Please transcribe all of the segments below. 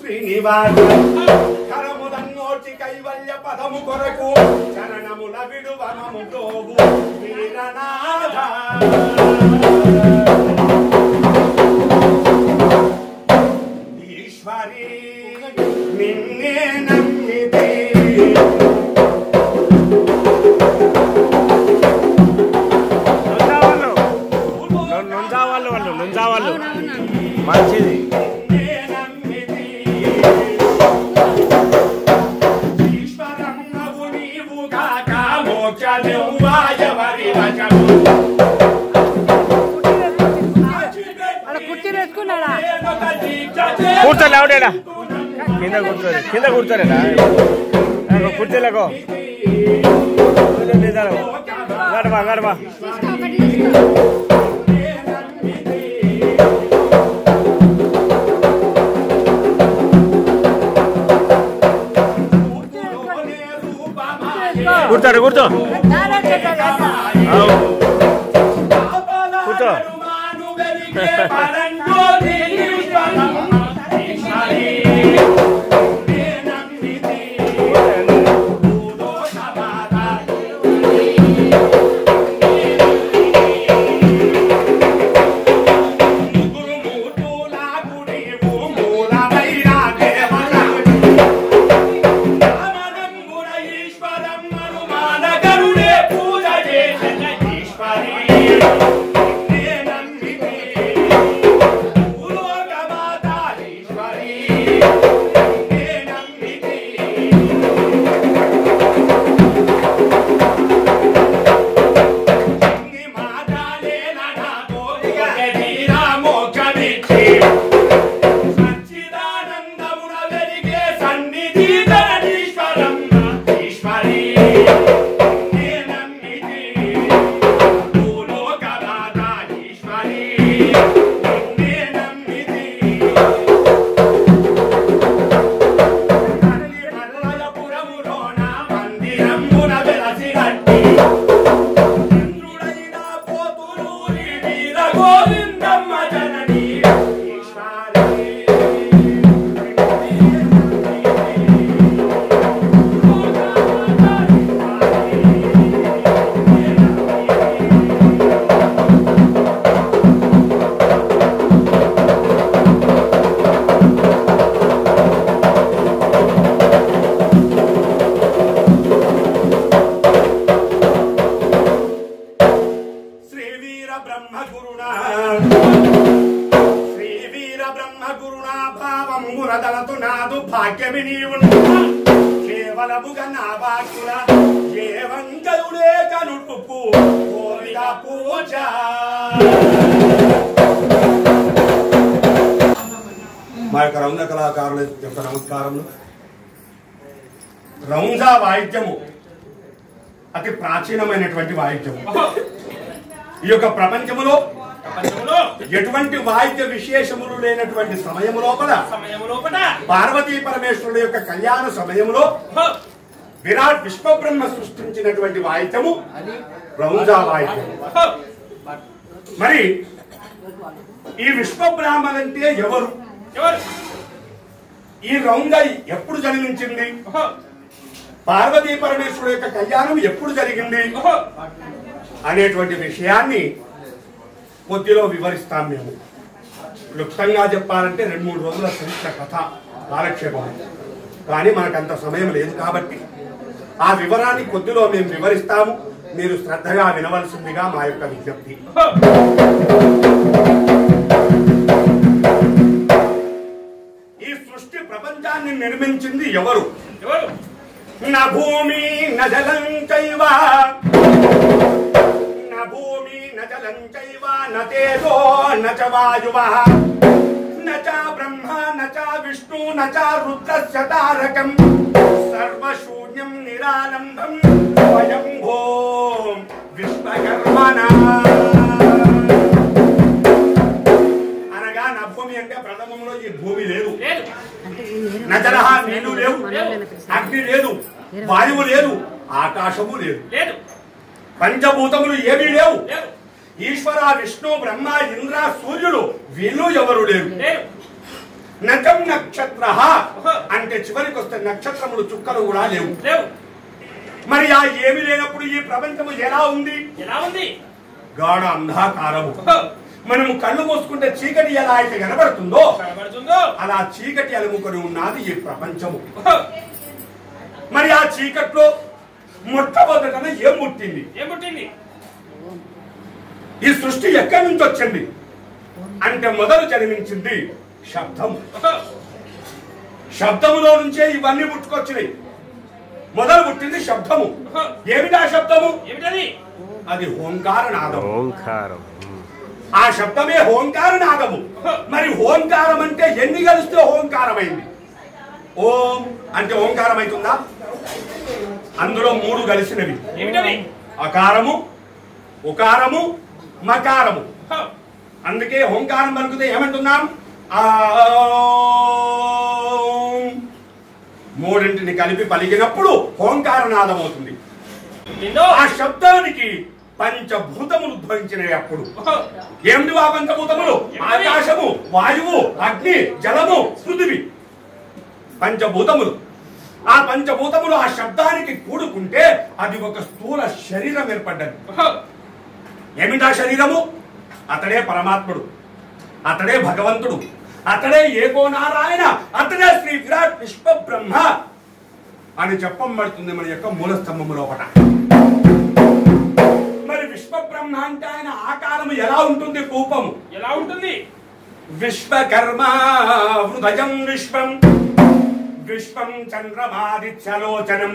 శ్రీనివాస కరముదన్నోటి కైవల్య పదము కొరకు చరణముల విడువనము ప్రోగు వీరనాథ ఈశ్వరి నిన్నే నమ్మితే నుంజావాళ్ళు మంచిది కూర్చోలే ఆవిడేడా కింద కూర్చోలేదా కూర్చోలేకో గడవా గడవా కూర్చోడు కూర్చో కూర్చో కేవలముగా నా వాక్యుల ఏవంగయుడే కనుపు కోరిక పూజ మా యొక్క రౌంజ కళాకారుల యొక్క నమస్కారములు. రౌంజా వాయిద్యము అతి ప్రాచీనమైనటువంటి వాయిద్యము. ఈ యొక్క ప్రపంచములో ఎటువంటి వాయిద్య విశేషములు లేనటువంటి సమయము లోపల పార్వతీ పరమేశ్వరుల యొక్క కళ్యాణ సమయములో విరాట్ విశ్వబ్రహ్మ సృష్టించినటువంటి వాయిద్యము రౌంజా వాయిద్యము. మరి ఈ విశ్వబ్రాహ్మణంటే ఎవరు? ఈ రౌంజా ఎప్పుడు జన్మించింది? పార్వతీ పరమేశ్వరుడు యొక్క కళ్యాణం ఎప్పుడు జరిగింది అనేటువంటి విషయాన్ని కొద్దిలో వివరిస్తాం. మేము క్లుప్తంగా చెప్పాలంటే 2-3 రోజుల చరిత్ర కథ కాలక్షేపం, కానీ మనకంత సమయం లేదు కాబట్టి ఆ వివరాన్ని కొద్దిలో మేము వివరిస్తాము. మీరు శ్రద్ధగా వినవలసిందిగా మా యొక్క విజ్ఞప్తి. ఈ సృష్టి ప్రపంచాన్ని నిర్మించింది ఎవరు? నా భూమి నజలం చైవ భూమి నజలం చైవ నతేజో నచ వాయువః నచ బ్రహ్మ నచ విష్ణు నచ రుద్రస్య తారకం సర్వశూన్యం నిరాలంబం స్వయంభో విశ్వకర్మణ. అనగా నా భూమి అంటే ప్రథమంలో ఈ భూమి లేదు, నజలహ నీళ్లు లేవు, అగ్ని లేదు, వాయువు లేదు, ఆకాశము లేదు, పంచభూతములు ఏమీ లేవు. ఈశ్వర విష్ణు బ్రహ్మ ఇంద్ర సూర్యుడు వీళ్ళు ఎవరు లేరు. నజం నక్షత్ర అంటే చివరికి వస్తే నక్షత్రములు చుక్కలు కూడా లేవు. మరి ఆ ఏమి లేనప్పుడు ఈ ప్రపంచము ఎలా ఉంది? గాఢ అంధకారము. మనము కళ్ళు మూసుకుంటే చీకటి ఎలా అయితే కనబడుతుందో అలా చీకటి అలుముకొని ఉన్నది ఈ ప్రపంచము. మరి ఆ చీకట్లో మొట్టమొదట ఏం పుట్టింది? ఈ సృష్టి ఎక్కడి నుంచి వచ్చింది అంటే మొదలు జన్మించింది శబ్దము. శబ్దములో నుంచే ఇవన్నీ పుట్టుకొచ్చినాయి. మొదలు పుట్టింది శబ్దము. ఏమిటా శబ్దము? అది ఓంకార నాదము. ఆ శబ్దమే ఓంకార నాదము. మరి ఓంకారం అంటే ఎన్ని కలిస్తే ఓంకారమైంది? ఓం అంటే ఓంకారం అవుతుందా? అందులో 3 కలిసినవి. అకారము, ఉకారము, మకారము. అందుకే ఓంకారం పలుకుతే ఏమంటున్నాం? మూడింటిని కలిపి పలికినప్పుడు ఓంకారనాదం అవుతుంది. ఆ శబ్దానికి పంచభూతములు ఉద్భవించినవి. అప్పుడు ఏమిటి ఆ పంచభూతములు? ఆకాశము, వాయువు, అగ్ని, జలము, పృథివి. పంచభూతములు. ఆ పంచభూతములు ఆ శబ్దానికి కూడుకుంటే అది ఒక స్థూల శరీరం ఏర్పడ్డది. ఏమిటా శరీరము? అతడే పరమాత్ముడు, అతడే భగవంతుడు, అతడే ఏకో నారాయణ, అతడే శ్రీ విరాట్ విశ్వ బ్రహ్మ అని చెప్పబడుతుంది మన యొక్క మూల స్తంభము లోపల. మరి విశ్వ బ్రహ్మ అంటే ఆయన ఆకారము ఎలా ఉంటుంది? రూపము ఎలా ఉంటుంది? విశ్వకర్మ హృదయం విశ్వం, విశ్వం చంద్రమాదిత్యలోచనం,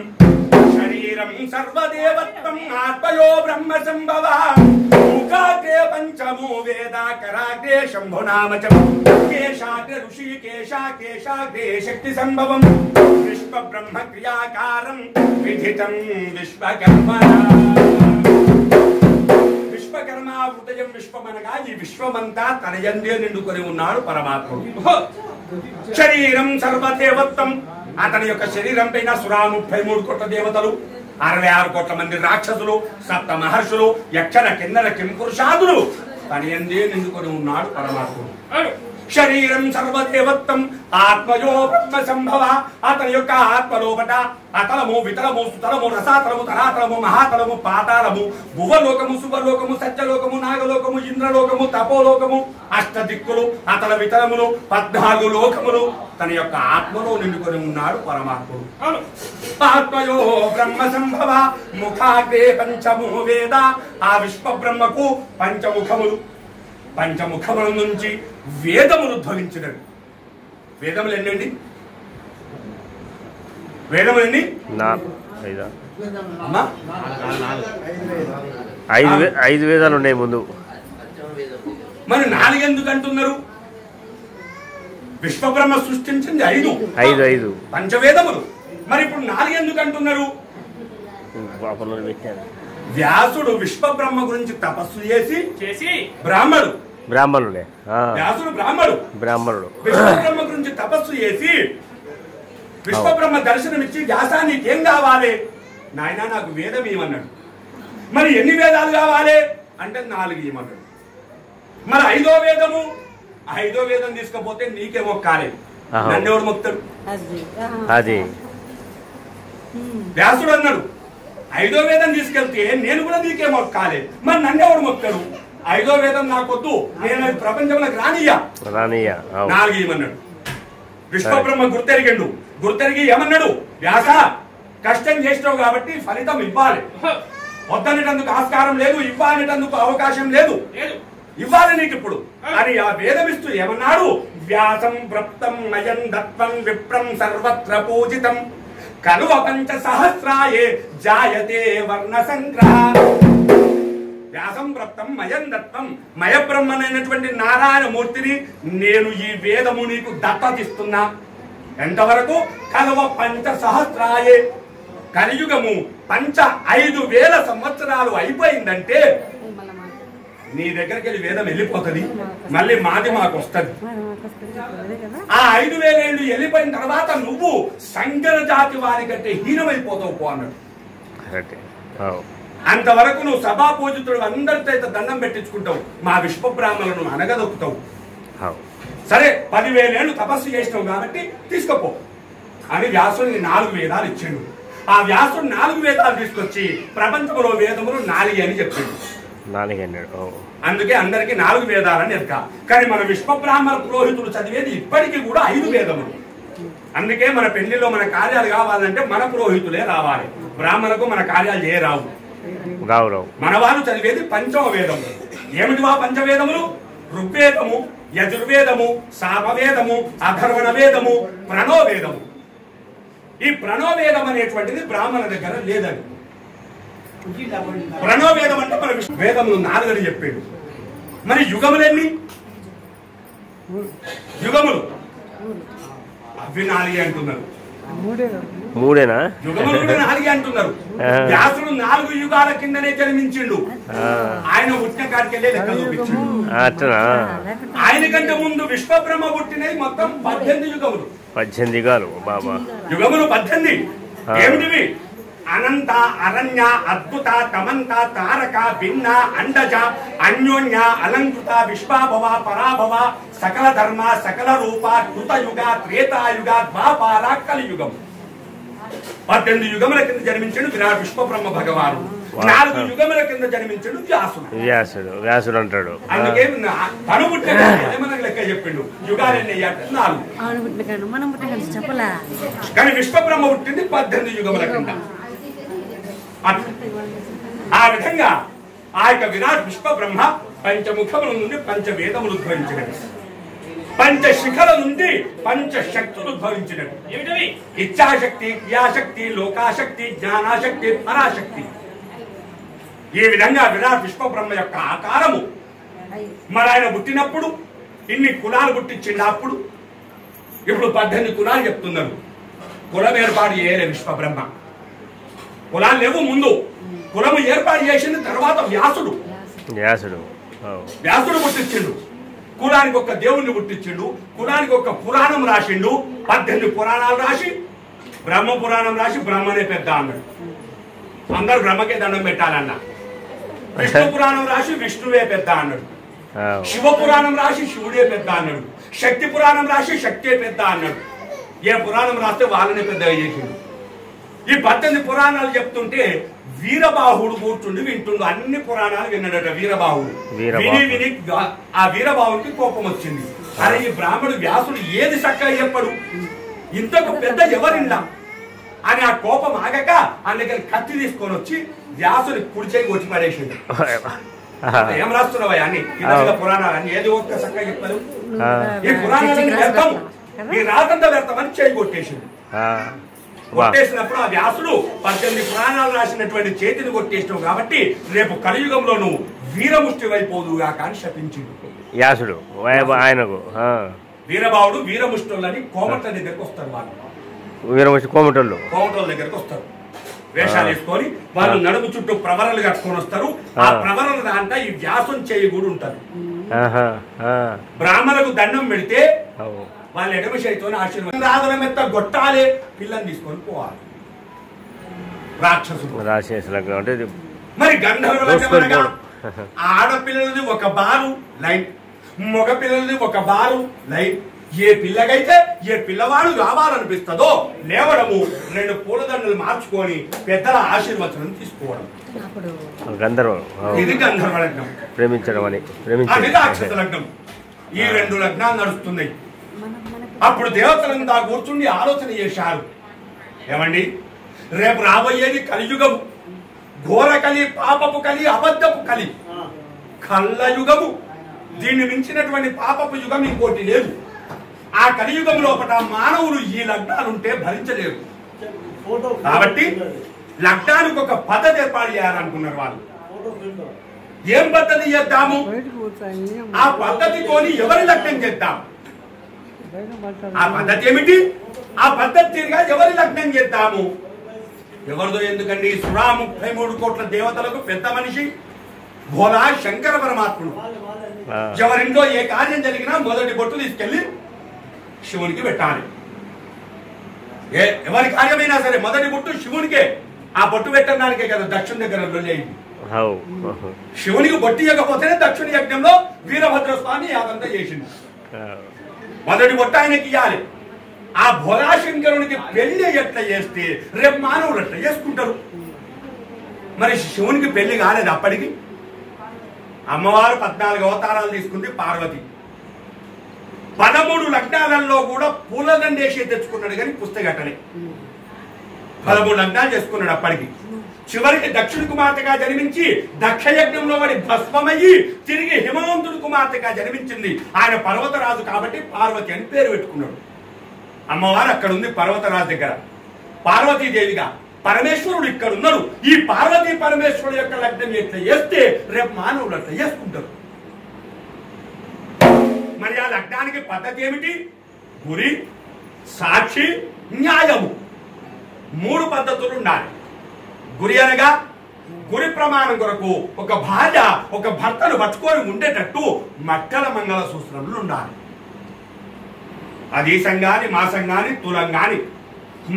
శరీరం సర్వదేవత్వం, ఆత్మయో బ్రహ్మ సంభవ, ముఖాగ్రే పంచమో వేదాకరాగ్రే శంభునామచం, కేశాగ్రే ఋషికేశ, కేశాగ్రే శక్తి సంభవం, విశ్వ బ్రహ్మ క్రియాకారం విధితం విశ్వకర్మణా. విశ్వకర్మ హృదయం విశ్వమనగా ఈ విశ్వమంతా తన యందే నిండుకొని ఉన్నాడు పరమాత్ముడు. శరీరం సర్వదేవత్వం. అతని యొక్క శరీరం పైన 33 కోట్ల దేవతలు, 66 కోట్ల మంది రాక్షసులు, 7 మహర్షులు, యక్షర కిన్నర కింపురుషాదులు తన యందే నిండుకొని ఉన్నాడు పరమాత్ముడు. శరీరం సర్వదేవత్వం, ఆత్మయో బ్రహ్మ సంభవ. అతని యొక్క ఆత్మలోపట అతలము, వితలము, సుతలము, రసాతలము, తరాతలము, మహాతలము, పాతాళము, భువలోకము, శుభలోకము, సత్యలోకము, నాగలోకము, ఇంద్రలోకము, తపోలోకము, అష్టదిక్కులు, అతల వితలములు, 14 లోకములు తన యొక్క ఆత్మలో నిండుకొని ఉన్నాడు పరమాత్ముడు. ఆత్మయో బ్రహ్మ సంభవ, ముఖాగ్రే పంచమో వేద. ఆ విశ్వ బ్రహ్మకు పంచముఖములు, పంచముఖముల నుంచి వేదములు ఉద్భవించినవి. వేదములు ఎన్నండి? వేదములు ఎన్ని? 5 వేదాలు ఉన్నాయి ముందు. మరి 4 ఎందుకు అంటున్నారు? విశ్వబ్రహ్మ సృష్టించింది 5 పంచవేదములు. మరి ఇప్పుడు 4 ఎందుకు అంటున్నారు? వ్యాసుడు విశ్వబ్రహ్మ గురించి తపస్సు చేసి బ్రాహ్మణుడే. వ్యాసుడు బ్రాహ్మణుడు విశ్వబ్రహ్మ గురించి తపస్సు చేసి విశ్వబ్రహ్మ దర్శనమిచ్చి వ్యాసా నీకేం కావాలి? నాయన నాకు వేదం ఇవ్వన్నాడు. మరి ఎన్ని వేదాలు కావాలి అంటే 4 ఇవ్వమన్నాడు. మరి 5వ వేదము? 5వ వేదం తీసుకపోతే నీకే మొక్కాలి. నన్నెవడు మొక్తాడు? అది వ్యాసుడు అన్నాడు 5వ వేదం తీసుకెళ్తే నేను కూడా నీకే మొక్కాలి. మరి నన్నెవడు మొక్తాడు? 5వ వేదం నాకొద్దు, నేను ప్రపంచంలోకి రానియ్యా. 4 ఇవ్వమన్నాడు. విశ్వబ్రహ్మ గుర్తెరిగి ఏమన్నాడు? వ్యాస, కష్టం చేసినావు కాబట్టి ఫలితం ఇవ్వాలి. వద్దనేటందుకు ఆస్కారం లేదు, ఇవ్వాలనేటందుకు అవకాశం లేదు, ఇవ్వాలి నీకు ఇప్పుడు అని ఆ వేదమిస్తూ ఏమన్నాడు? వ్యాసం ప్రోక్తం నయం దత్వం విప్రం సర్వత్ర పూజితం, కలువ 5 సహస్రాయే జాయతే వర్ణ సంగ్రహ. వ్యాసం ప్రోక్తం మయం దత్తం, మయబ్రహ్మనైనటువంటి నారాయణమూర్తిని నేను ఈ వేదము నీకు దత్తతిస్తున్నా. ఎంతవరకు? కలువ 5 సహస్రాయే. కలియుగము 5,000 సంవత్సరాలు అయిపోయిందంటే నీ దగ్గరికి వెళ్ళి వేదం వెళ్ళిపోతుంది, మళ్ళీ మాది మాకు వస్తుంది. ఆ 5,000 ఏళ్ళు వెళ్ళిపోయిన తర్వాత నువ్వు సంకర జాతి వారి కంటే హీనమైపోతావు పో అన్నాడు. అంతవరకు నువ్వు సభా పూజితుడు అందరితో దండం పెట్టించుకుంటావు, మా విశ్వబ్రాహ్మణులను అనగదొక్కుతావు. అవు. సరే 10,000 ఏళ్ళు తపస్సు చేసినావు కాబట్టి తీసుకపో అని వ్యాసుడికి 4 వేదాలు ఇచ్చిండు. ఆ వ్యాసుడు 4 వేదాలు తీసుకొచ్చి ప్రపంచంలో వేదములు 4 అని చెప్పిండు. 4 అన్నాడు. అందుకే అందరికి 4 వేదాలని ఎరక. కానీ మన విశ్వబ్రాహ్మణ పురోహితులు చదివేది ఇప్పటికీ కూడా 5 వేదములు. అందుకే మన పెళ్లిలో మన కార్యాలు కావాలంటే మన పురోహితులే రావాలి. బ్రాహ్మణకు మన కార్యాలు ఏ రావు. మన వాళ్ళు చదివేది పంచమ వేదము. ఏమిటివా పంచవేదములు? ఋగ్వేదము, యజుర్వేదము, సామవేదము, అథర్వణ వేదము, ప్రణోవేదము. ఈ ప్రణోవేదం అనేటువంటిది బ్రాహ్మణ దగ్గర లేదని. ప్రణోవేదం అంటే మన వేదములు 4 అని చెప్పాడు. మరి యుగములెన్ని? యుగములు అవి 4 అంటున్నారు. మూడేనా? యుగములు కూడా 4 అంటున్నారు. వ్యాసుడు 4 యుగాల కిందనే జన్మించిండు. ఆయన పుట్టిన కాడికెళ్ళే లెక్క చూపించిండు. ఆయన కంటే ముందు విశ్వబ్రహ్మ పుట్టినది మొత్తం 18 యుగములు. 18 యుగాలు బాబా. యుగములు 18. ఏమిటివి? అనంత, అరణ్య, అద్భుత, తమంత, తారక, భిన్న, అండజ, అన్యోన్య, అలంకృత, విశ్వాభవ, పరాభవ, సకల ధర్మ, సకల రూప, కృతయుగ, త్రేతాయుగ, ద్వాపార, కలియుగం. 18 యుగముల కింద జన్మించడు విరాట్ విశ్వబ్రహ్మ భగవాను. 4 యుగముల కింద జన్మించడు వ్యాసుడు అంటాడు. అందుకే తను పుట్టిన మనకు లెక్క చెప్పిండు. యుగాలు ఎన్ని? 4. కానీ విశ్వబ్రహ్మ పుట్టింది 18 యుగముల కింద. ఆ విధంగా ఆ యొక్క విరాట్ విశ్వబ్రహ్మ పంచముఖముల నుండి పంచవేదములు ఉద్భవించినవి. పంచశిఖల నుండి పంచశక్తులు ఉద్భవించినవి. ఏమిటవి? ఇచ్ఛాశక్తి, క్రియాశక్తి, లోకాశక్తి, జ్ఞానాశక్తి, పరాశక్తి. ఈ విధంగా విరాట్ విశ్వబ్రహ్మ యొక్క ఆకారము. మరి ఆయన పుట్టినప్పుడు ఇన్ని కులాలు పుట్టించిండు. అప్పుడు ఇప్పుడు 18 కులాలు చెప్తున్నారు. కులం ఏర్పాటు చేయలే విశ్వబ్రహ్మ. కులాలు లేవు ముందు. కులము ఏర్పాటు చేసింది తర్వాత వ్యాసుడు. వ్యాసుడు పుట్టించిండు. కులానికి ఒక దేవుణ్ణి పుట్టించిండు. కులానికి ఒక పురాణం రాసిండు. 18 పురాణాలు రాసి బ్రహ్మ పురాణం రాసి బ్రహ్మనే పెద్ద అన్నాడు. అందరు బ్రహ్మకే దండం పెట్టాలన్నా. విష్ణు పురాణం రాసి విష్ణువే పెద్ద అన్నాడు. శివ పురాణం రాసి శివుడే పెద్ద అన్నాడు. శక్తి పురాణం రాసి శక్తే పెద్ద అన్నాడు. ఏ పురాణం రాస్తే వాళ్ళనే పెద్దగా చేసిండు. ఈ 18 పురాణాలు చెప్తుంటే వీరబాహుడు కూర్చుండి వింటుండు. అన్ని పురాణాలు విన్నాడట వీరబాహుడు. విని విని ఆ వీరబాహుడికి కోపం వచ్చింది. అరే ఈ బ్రాహ్మణుడు వ్యాసుడు ఏది చక్కగా చెప్పడు, ఇంతకు పెద్ద ఎవరిందా అని ఆ కోపం ఆగక అందుకని కత్తి తీసుకొని వచ్చి వ్యాసుని కుడిచేయి కొట్టి పడేసిండు. ఏం రాస్తున్నావా అని పురాణాలని ఏది ఒక్క చక్కగా చెప్పారు. ఈ పురాణాలని వ్యర్థం, ఈ రాతంతా వ్యర్థమని చేయి కొట్టేసిండు. కొట్టేసినప్పుడు ఆ వ్యాసుడు 18 పురాణాలు రాసినటువంటి చేతిని కొట్టేసినావు కాబట్టి రేపు కలియుగంలో నువ్వు వీరముష్టి వైపోదుగా కానీ శపించిండు వ్యాసుడు. ఆయనకు వీరబావుడు వీరముష్టులని కోమట్ల దగ్గరకు వస్తారు. వాళ్ళు వీరముష్టి కోమటోళ్ళ దగ్గరకు వస్తారు. వేషాలు వేసుకొని వాళ్ళు నడుము చుట్టూ ప్రవరలు కట్టుకొని వస్తారు. ఆ ప్రవరల దాంట్లో ఈ వ్యాసం చేయి కూడా ఉంటారు. బ్రాహ్మణులకు దండం పెడితే వాళ్ళ ఎడమ చేతితో ఆశీర్వాదం మెత్త గొట్టాలే పిల్లని తీసుకొని పోవాలి. రాక్షసులు. మరి గంధర్వుల ఆడపిల్లలది ఒక బారు లైన్, మగ పిల్లలది ఒక బారు లైన్. ఏ పిల్లకైతే ఏ పిల్లవాడు కావాలనిపిస్తుందో లేవడము, 2 పూలదండలు మార్చుకొని పెద్దల ఆశీర్వచనం తీసుకోవడం. ఇది గంధర్వ లగ్నం. ప్రేమించడం అని అది రాక్షస లగ్నం. ఈ 2 లగ్నాలు నడుస్తున్నాయి. అప్పుడు దేవతలంతా కూర్చుండి ఆలోచన చేశారు. ఏమండి రేపు రాబోయేది కలియుగము, ఘోర కలి, పాపపు కలి, అబద్ధపు కలి, కళ్ళ యుగము. దీన్ని మించినటువంటి పాపపు యుగం ఇంకోటి లేదు. ఆ కలియుగం లోపల మానవులు ఈ లగ్నాలుంటే భరించలేరు. కాబట్టి లగ్నానికి ఒక పద్ధతి ఏర్పాటు చేయాలనుకున్నారు వాళ్ళు. ఏం పద్ధతి చేద్దాము? ఆ పద్ధతితోని ఎవరి లగ్నం చేద్దాం? ఆ పద్ధతి ఏమిటి? ఆ పద్ధతిగా ఎవరి లగ్నం చేద్దాము? ఎవరిదో ఎందుకండి? 33 కోట్ల దేవతలకు పెద్ద మనిషి భోలా శంకర పరమాత్ముడు. ఎవరింట్లో ఏ కార్యం జరిగినా మొదటి బొట్టు తీసుకెళ్లి శివునికి పెట్టాలి. ఎవరి కార్యమైనా సరే మొదటి బొట్టు శివునికే. ఆ బొట్టు పెట్టడానికే కదా దక్షిణ దగ్గర లొల్లేది. శివునికి బొట్టు ఇవ్వకపోతేనే దక్షిణ యజ్ఞంలో వీరభద్ర స్వామి యాదంతా చేసింది. మొదటి బొట్ట ఆయనకి ఇవ్వాలి. ఆ భోళాశంకరునికి పెళ్లి ఎట్లా చేస్తే రేపు మానవులు ఎట్లా చేసుకుంటారు? మరి శివునికి పెళ్లి కాలేదు అప్పటికి. అమ్మవారు 14 అవతారాలు తీసుకుంది పార్వతి. 13 లగ్నాలలో కూడా పూలదండేసి తెచ్చుకున్నాడు కానీ పుస్తకట్టలే. 13 లగ్నాలు చేసుకున్నాడు అప్పటికి. చివరికి దక్షిణ కుమార్తెగా జన్మించి దక్షయజ్ఞంలో వాడి భస్మమయ్యి తిరిగి హిమవంతుడి కుమార్తెగా జన్మించింది. ఆయన పర్వతరాజు కాబట్టి పార్వతి అని పేరు పెట్టుకున్నాడు. అమ్మవారు అక్కడ ఉంది పర్వతరాజు దగ్గర పార్వతీదేవిగా. పరమేశ్వరుడు ఇక్కడ ఉన్నాడు. ఈ పార్వతీ పరమేశ్వరుడు యొక్క లగ్నం ఎట్లా చేస్తే రేపు మానవులు అట్లా చేసుకుంటారు. మరి ఆ లగ్నానికి పద్ధతి ఏమిటి? గురి, సాక్షి, న్యాయము 3 పద్ధతులు ఉండాలి. గురి అనగా గురి ప్రమాణం కొరకు ఒక భార్య ఒక భర్తను పట్టుకొని ఉండేటట్టు మట్టల మంగళ సూత్రములు ఉండాలి. అది సంగాని మాసంగాని తులంగాని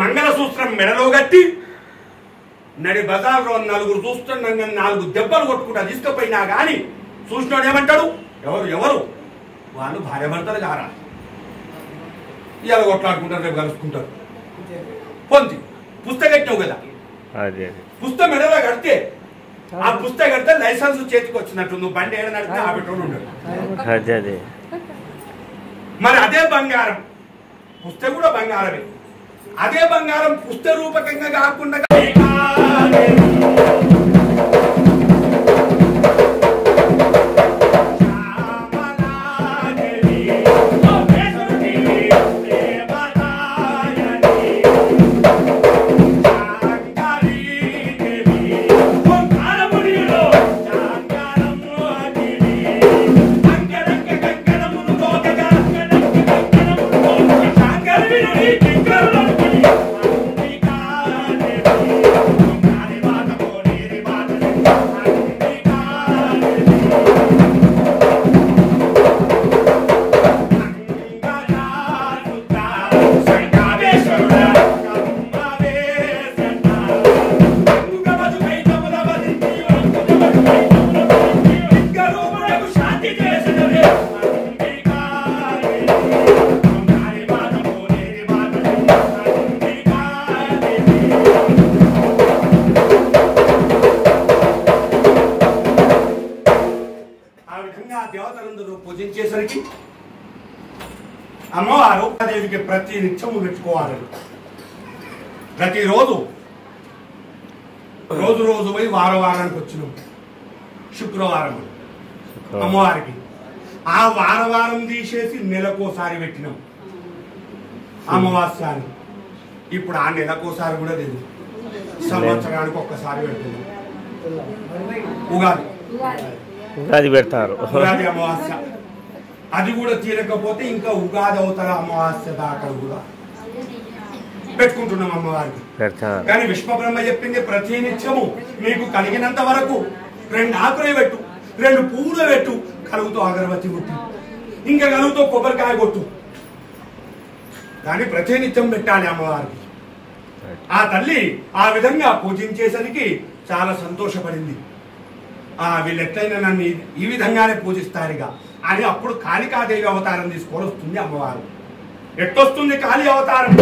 మంగళసూత్రం మెడలో గట్టి నడి బజార్లో 4 చూస్తుండగా 4 దెబ్బలు కొట్టుకుంటా తీసుకుపోయినా గాని చూసినాడు ఏమంటాడు? ఎవరు వాళ్ళు భార్య భర్తలు కారా, ఇవాళ కొట్లాడుకుంటారు, రేపు కలుసుకుంటారు. పొంది పుస్తకం కదా, పుస్తకం మెడలో కడితే ఆ పుస్తకం కడితే లైసెన్స్ చేతికి వచ్చినట్టు. నువ్వు బండి ఏడ నడితే ఆ పెట్రోల్ ఉండదు. మరి అదే బంగారం, పుస్తకం కూడా బంగారమే. అదే బంగారం పుస్తక రూపకంగా కాకుండా దేవతలందరూ పూజించేసరికి అమ్మవారు దేవికి ప్రతి నిత్యము పెట్టుకోవాలి. ప్రతిరోజు రోజు పోయి వారానికి వచ్చినాం. శుక్రవారం అమ్మవారికి ఆ వారం తీసేసి నెలకోసారి పెట్టినాం అమావాస్యాన్ని. ఇప్పుడు ఆ నెలకోసారి కూడా లేదు, సంవత్సరానికి ఒక్కసారి పెడుతున్నాం. ఉగాది పెడతారు. ఉగాది అమావాస్య అది కూడా తీరకపోతే ఇంకా ఉగాది అవతల అమావాస్య దాకా కూడా పెట్టుకుంటున్నాం అమ్మవారికి. కానీ విశ్వబ్రహ్మ చెప్పింది ప్రతి నిత్యము మీకు కలిగినంత వరకు 2 ఆకులు పెట్టు, 2 పువ్వులు పెట్టు, కలుగుతో అగరబత్తి కొట్టు, ఇంకా కలుగుతో కొబ్బరికాయ కొట్టు. కానీ ప్రతి నిత్యం పెట్టాలి అమ్మవారికి. ఆ తల్లి ఆ విధంగా పూజించేసరికి చాలా సంతోషపడింది. వీళ్ళు ఎట్లయినా నన్ను ఈ విధంగానే పూజిస్తారుగా అని అప్పుడు కాళికాదేవి అవతారం తీసుకొని వస్తుంది అమ్మవారు. ఎట్టొస్తుంది కాళీ అవతారం?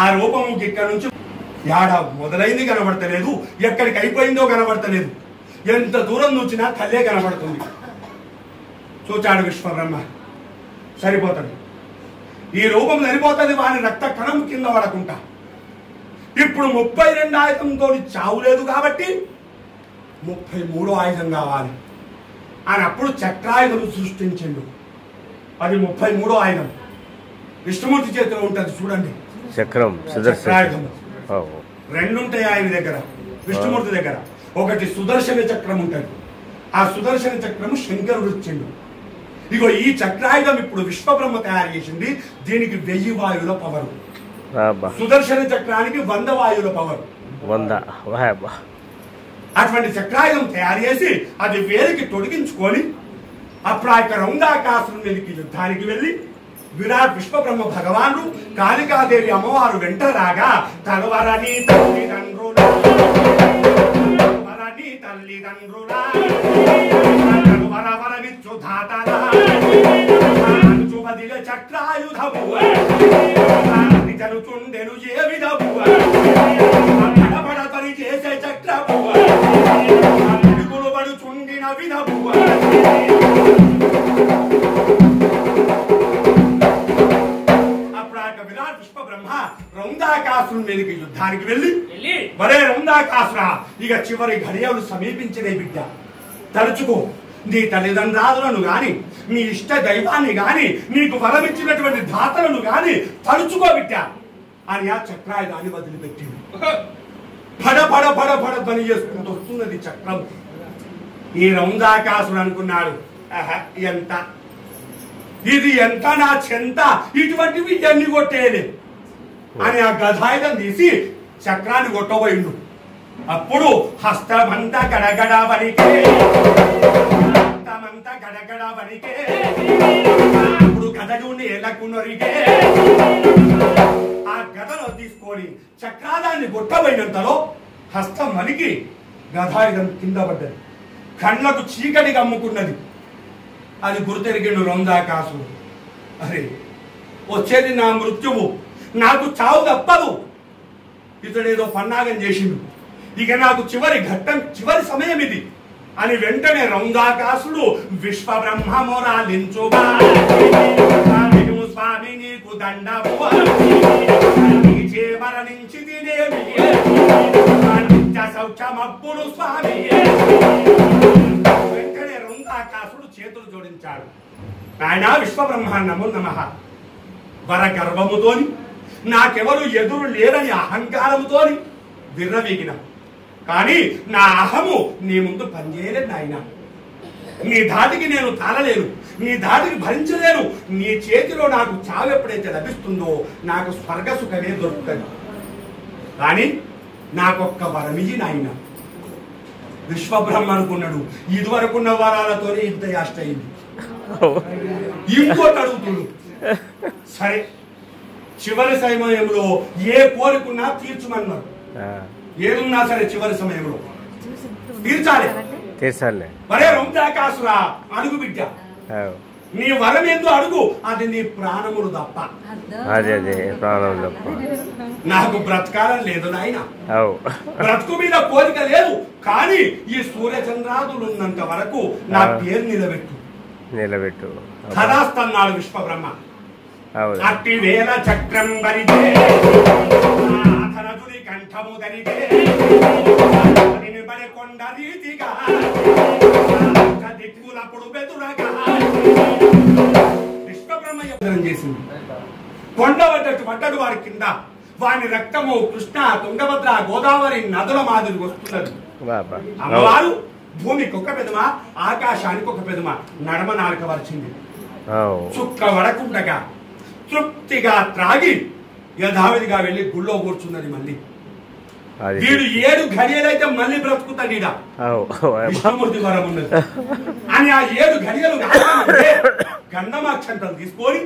ఆ రూపము ఇక్కడ నుంచి యాడ మొదలైంది కనబడతలేదు, ఎక్కడికి అయిపోయిందో కనబడతలేదు. ఎంత దూరం చూచినా కళ్ళే కనబడుతుంది. చూచాడు విశ్వబ్రహ్మ, సరిపోతుంది, ఈ రూపం సరిపోతుంది, వాని రక్త కణం కింద పడకుండా. ఇప్పుడు 32 ఆయుధంతో చావు లేదు కాబట్టి 33 ఆయుధం కావాలి అని అప్పుడు చక్రాయుధం సృష్టించిండు. అది 33 ఆయుధం విష్ణుమూర్తి చేతిలో ఉంటుంది. చూడండి, చక్రం చక్రాయుధం రెండు ఉంటాయి ఆయన దగ్గర, విష్ణుమూర్తి దగ్గర. ఒకటి సుదర్శన చక్రం ఉంటుంది, ఆ సుదర్శన చక్రము శంకరుడు ఇచ్చిండు. ఇగో ఈ చక్రాయుధం ఇప్పుడు విశ్వబ్రహ్మ తయారు చేసింది. దీనికి 1000 వాయువుల పవర్, సుదర్శన చక్రానికి 100 వాయువుల పవర్. 100. అటువంటి చక్రాయుధం తయారు చేసి అది వేలికి తొడిగించుకొని అప్పుడు ఆ యొక్క రౌందాకాసురుని మీదకి యుద్ధానికి వెళ్ళి విరాట్ విశ్వబ్రహ్మ భగవానుడు కాళికాదేవి అమ్మవారు వెంట రాగా తలవరని తల్లిదండ్రుల తలవర విచ్చుధాతల బదిలే చక్రాయుధము జరుగుతుండెను ఏ విధము పడపడతని చేసే చక్రము అడుగులు పడుచుండిన విధము. విరాట్ విశ్వబ్రహ్మ రౌందాకాసురుని మీదకి యుద్ధానికి వెళ్ళి మరే రౌందాకాసురా, ఇక చివరి ఘడియలు సమీపించినే బిడ్డ, తలుచుకో నీ తల్లిదండ్రులను గాని నీ ఇష్ట దైవాన్ని గాని నీకు వరమిచ్చినటువంటి దాతలను గాని తలుచుకో బిడ్డ అని ఆ చక్రాయుధాన్ని వదిలిపెట్టింది. పడ పడ పడ పడ పని చేసుకుంటూ వస్తున్నది చక్రం. ఈ రౌందాకాసుడు అనుకున్నాడు, ఎంత ఇది ఎంత నా చెంత, ఇటువంటివి ఎన్ని కొట్టేది అని ఆ గదాయుధం తీసి చక్రాన్ని కొట్టబోయిండు. అప్పుడు హస్తమంతా గడగడ వనికే, హస్తమంతా గడగడ వనికే, అప్పుడు గదగుని ఎలకునరికే. ఆ గదలో తీసుకొని చక్రాదాన్ని కొట్టబోయినంతలో హస్తం వనికి గదాయుధం కింద పడ్డది. కళ్ళకు చీకటి కమ్ముకున్నది. అది గుర్తెరిగిండు రౌందాకాసుడు. అరే వచ్చేది నా మృత్యువు, నాకు చావు తప్పదు. ఇతడేదో పన్నాగం చేసిండు, ఇక నాకు చివరి ఘట్టం చివరి సమయం ఇది అని వెంటనే రౌందాకాసుడు విశ్వబ్రహ్మ మొరాలించుగా స్వామి నీకు దండము మరణించి తినేమి సౌఖ్యమప్పుడు స్వామి. వెంటనే రౌందాకాసుడు చేతులు జోడించాడు. ఆయన విశ్వబ్రహ్మ నమో నమః. వర గర్వముతోని నాకెవరు ఎదురు లేరని అహంకారముతోని విర్రవీగిన, కానీ నా అహము నీ ముందు పనిచేయలేదు నాయన. నీ ధాటికి నేను తాళలేను, నీ ధాటికి భరించలేను. నీ చేతిలో నాకు చావు ఎప్పుడైతే లభిస్తుందో నాకు స్వర్గ సుఖమే దొరుకుతుంది. కానీ నాకొక్క వరమిజి నాయన. విశ్వబ్రహ్మ అనుకున్నాడు, ఇదివరకున్న వరాలతోనే ఇంత యాష్ట అయింది, ఇంకోటి అడుగుతుడు. సరే చివరి సమయంలో ఏ కోరికున్నా తీర్చుమన్నారు. ఏదున్నా సరే చివరి సమయంలో తీర్చాలి. మరే రౌందాకాసురా అడుగు బిడ్డ, నీ వరం ఏందో అడుగు, అది నీ ప్రాణములు తప్ప. నాకు బ్రతకాలం లేదు నాయన, బ్రతుకు మీద కోరిక లేదు, కానీ ఈ సూర్యచంద్రాదులు ఉన్నంత వరకు నా పేరు నిలబెట్టు కదాస్తన్నాడు విశ్వబ్రహ్మ. అట్టి వేల చక్రం వరికే కంఠము దరికే కొండ రీతిగా దిక్కులప్పుడు బెదురగా విశ్వబ్రహ్మయ్యం చేసింది. కొండ పడ్డడు వారి కింద, వాని రక్తము కృష్ణ, తుంగభద్ర, గోదావరి నదుల మాదిరి వస్తున్నది. అమ్మవారు భూమికి ఒక పెదమ, ఆకాశానికి ఒక పెదమ, నడమ నాలుక వరిచింది. చుక్క వడకుండగా తృప్తిగా త్రాగి యథావిధిగా వెళ్లి గుళ్ళో కూర్చున్నది. మళ్ళీ వీడు 7 ఘడియలైతే మళ్ళీ బ్రతుకుతాడు ఈడ, విష్ణుమూర్తి వరం ఉన్నది అని. ఆ 7 ఘడియలు గంధమాక్షంతలు తీసుకొని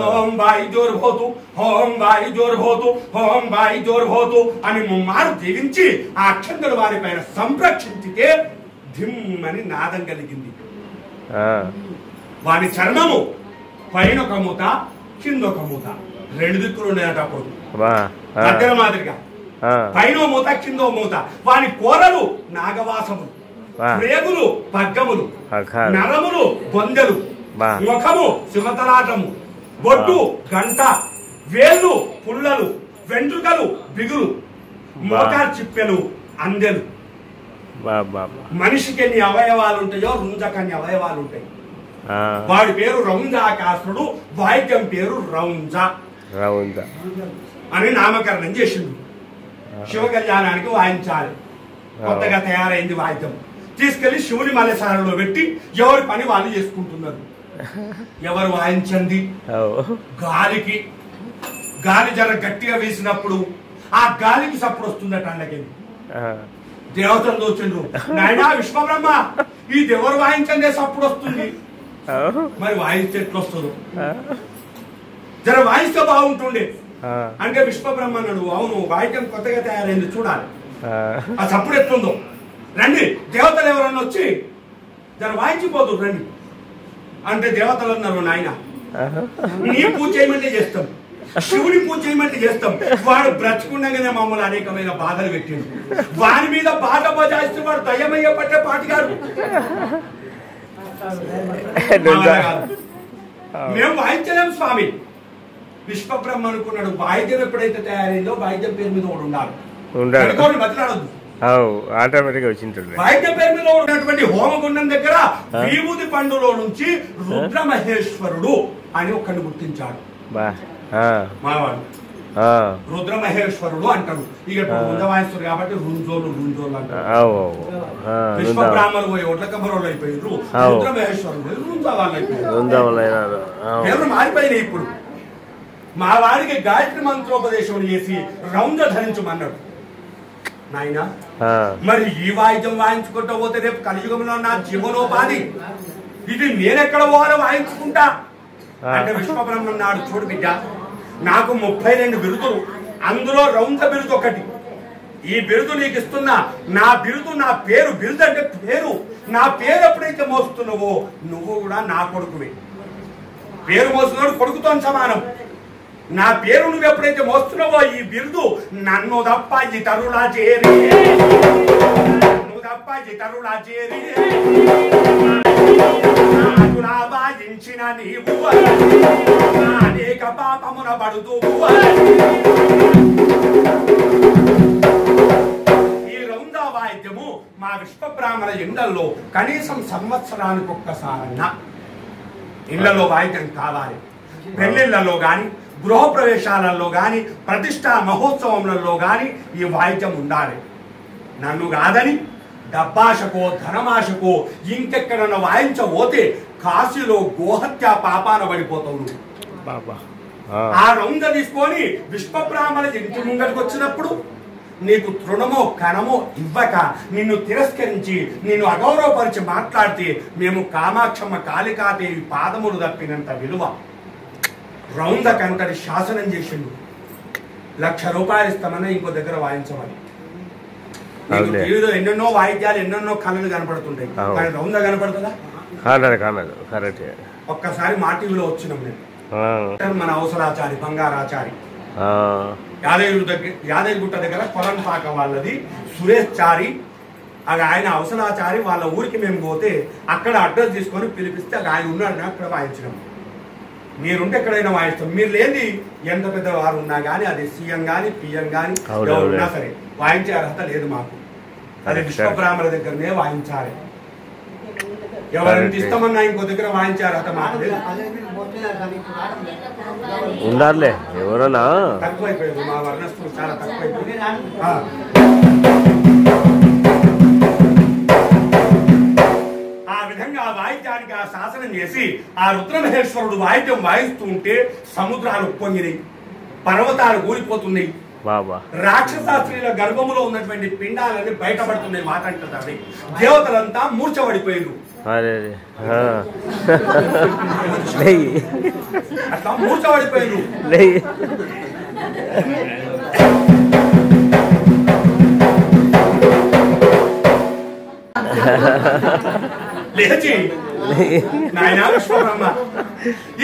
ఓం బాయి జోరు పోతూ, ఓం బాయి జోరు పోతూ, ఓం బాయి జోరు పోతూ అని ముమ్మారు దీవించి ఆ అక్షంతలు వారి పైన సంరక్షించితే ధిమ్మని నాదం కలిగింది. వాని చర్మము పైన ఒక మూత, కింద ఒక మూత, 2 దిక్కులు ఉండేట. అప్పుడు దగ్గర మాదిరిగా పైన మూత, కిందో మూత. వాని కూరలు నాగవాసములు, ప్రేగులు పగ్గములు, నరములు బొందెలు, ముఖము శివతరాటము, బొడ్డు గంట, వేళ్ళు పుల్లలు, వెంట్రుకలు బిగులు, మోకార్ చిప్పెలు, అందెలు. మనిషికి ఎన్ని అవయవాలు ఉంటాయో రుంజకన్ని అవయవాలు ఉంటాయి. వాడి పేరు రౌంజాకాసుడు, వాయిద్యం పేరు రౌంజ అని నామకరణం చేసిండు. శివ కళ్యాణానికి వాయించాలి. కొత్తగా తయారైంది వాయిద్యం. తీసుకెళ్లి శివుని మలసాలలో పెట్టి ఎవరి పని వాళ్ళు చేసుకుంటున్నారు. ఎవరు వాయించండి గాలికి, గాలి జర గట్టిగా వేసినప్పుడు ఆ గాలికి సప్పుడు వస్తుందట. అండకెళ్ళి దేవతలు చూసిండ్రు, నాయనా విశ్వబ్రహ్మ ఇది ఎవరు వాయించండి సప్పుడు వస్తుంది, మరి వాయిస్తే ఎట్లా వస్తుందో, జర వాయిస్తే బాగుంటుండే అంటే విశ్వబ్రహ్మ అన్నాడు. అవును వాయిద్యం కొత్తగా తయారైంది, చూడాలి ఆ సప్పుడు ఎట్లుందో. రండి దేవతలు ఎవరన్నా వచ్చి జర వాయించిపోదు రండి అంటే దేవతలు అన్నారు, నాయన నీ పూజ చేయమంటే చేస్తాం, శివుని పూజ చేయమంటే చేస్తాం. వాడు బ్రతుకుండగానే మమ్మల్ని అనేకమైన బాధలు పెట్టిండు. వారి మీద బాధ బజాయిస్తే వాడు దయ్యమయ్య పట్టే పాటిగాడు. మేము వాయించలేము స్వామి. విశ్వబ్రహ్మ అనుకున్నాడు, వాయిద్యం ఎప్పుడైతే తయారైందో వాయిద్యం పేరు మీద ఒకడు ఉండాలి, బతిలాడద్దు. వాయిద్యం పేరు మీద ఉన్నటువంటి హోమగుండం దగ్గర విభూతి పండులో నుంచి రుద్రమహేశ్వరుడు అని ఒక్కడిని గుర్తించాడు మావాడు. రుద్రమహేశ్వరుడు అంటాడు. ఇక రుద్రమహేశ్వరుడు కాబట్టి రుంజోలు అంటారు. విశ్వబ్రాహ్మణులు పోయి ఒట్లకబరోళ్ళు అయిపోయారు, రుద్రమహేశ్వరుడు రుంజవాళ్ళు అయిపోయారు. పేర్లు మారిపోయినాయి. ఇప్పుడు మా వారికి గాయత్రి మంత్రోపదేశం చేసి రౌంజ ధరించమన్నాడు. నాయన మరి ఈ వాయిద్యం వాయించుకుంటూ పోతే రేపు కలియుగంలో నా జీవనోపాధి, ఇది నేనెక్కడ పోవాలో వాయించుకుంటా అంటే విశ్వబ్రహ్మ నాడు, చూడు బిడ్డ నాకు 32 బిరుదులు, అందులో రౌంజ బిరుదు ఒకటి. ఈ బిరుదు నీకు ఇస్తున్నా. నా బిరుదు నా పేరు, బిరుదు అంటే పేరు. నా పేరు ఎప్పుడైతే మోస్తున్నావో నువ్వు కూడా నా కొడుకువే. పేరు మోస్తున్నాడు కొడుకుతో సమానం. నా పేరు నువ్వు ఎప్పుడైతే మోస్తున్నావో ఈ బిరుదు నన్ను తప్ప ఇతరులా చేరి, నువ్వు తప్ప ఇతరులా చేరి వాయించిన నీవు అనేక పాపమున పడుతూ ఈ రౌంజ వాయిద్యము మా విశ్వబ్రాహ్మణ ఇళ్లలో కనీసం సంవత్సరానికి ఒక్కసారన్నా ఇళ్లలో వాయిద్యం కావాలి. పెళ్లిళ్లలో గాని, గృహప్రవేశాలలో గాని, ప్రతిష్టా మహోత్సవములలో గాని ఈ వాయిద్యం ఉండాలి. నన్ను కాదని డబ్బాశకో ధనమాశకో ఇంకెక్కడన్నా వాయించబోతే కాశీలో గోహత్య పాపాన పడిపోతావు నువ్వు. ఆ రౌంజ తీసుకొని విశ్వబ్రాహ్మణ ఇంటి ముంగడికి వచ్చినప్పుడు నీకు తృణమో కణమో ఇవ్వక, నిన్ను తిరస్కరించి, నిన్ను అగౌరవపరిచి మాట్లాడితే మేము కామాక్షమ్మ కాళికాదేవి పాదములు తప్పినంత విలువ. రౌంజ కంటది శాసనం చేసిండు, 1,00,000 రూపాయలు ఇస్తామన్నా ఇంకో దగ్గర వాయించమని. టీవీలో ఎన్నెన్నో వాయిద్యాలు, ఎన్నెన్నో కళలు కనపడుతుంటాయి, కానీ రౌంజ కనపడుతుందా? ఒక్కసారి మా టీవీలో వచ్చినాం నేను. మన అవసరాచారి బంగారాచారి యాదగిరిగుట్ట దగ్గర కొలంపాక వాళ్ళది సురేష్ చారి, అది ఆయన అవసరాచారి. వాళ్ళ ఊరికి మేము పోతే అక్కడ అడ్రస్ తీసుకొని పిలిపిస్తే అది ఆయన ఉన్నాడు, అక్కడ వాయించినాం. మీరుంటే ఎక్కడైనా వాయిస్తాం. మీరు లేని ఎంత పెద్ద వారు ఉన్నా కానీ, అది సీఎం కానీ పిఎం కానీ ఎవరున్నా సరే వాయించే అర్హత లేదు మాకు. అది విశ్వబ్రాహ్మణ దగ్గరనే వాయించాలి. ఎవరైనా ఇస్తామన్నా ఇంకో దగ్గర వాయించారు అత మాట ఉండాలే ఎవరన్నా తక్కువైపోయింది. మా వర్ణస్థులు చాలా తక్కువైపోయింది. ఆ విధంగా ఆ వాయిద్యానికి ఆ శాసనం చేసి ఆ రుద్రమహేశ్వరుడు వాయిద్యం వాయిస్తూ ఉంటే సముద్రాలు ఉప్పొంగినాయి, పర్వతాలు ఊరిపోతున్నాయి, రాక్షసాస్త్రీల గర్భములో ఉన్నటువంటి పిండాలన్నీ బయటపడుతున్నాయి. మాట అంటుంది దేవతలంతా మూర్చబడిపోయారు. అట్లా మూర్చబడిపోయారు. లేచి నాయన విశ్వబ్రహ్మ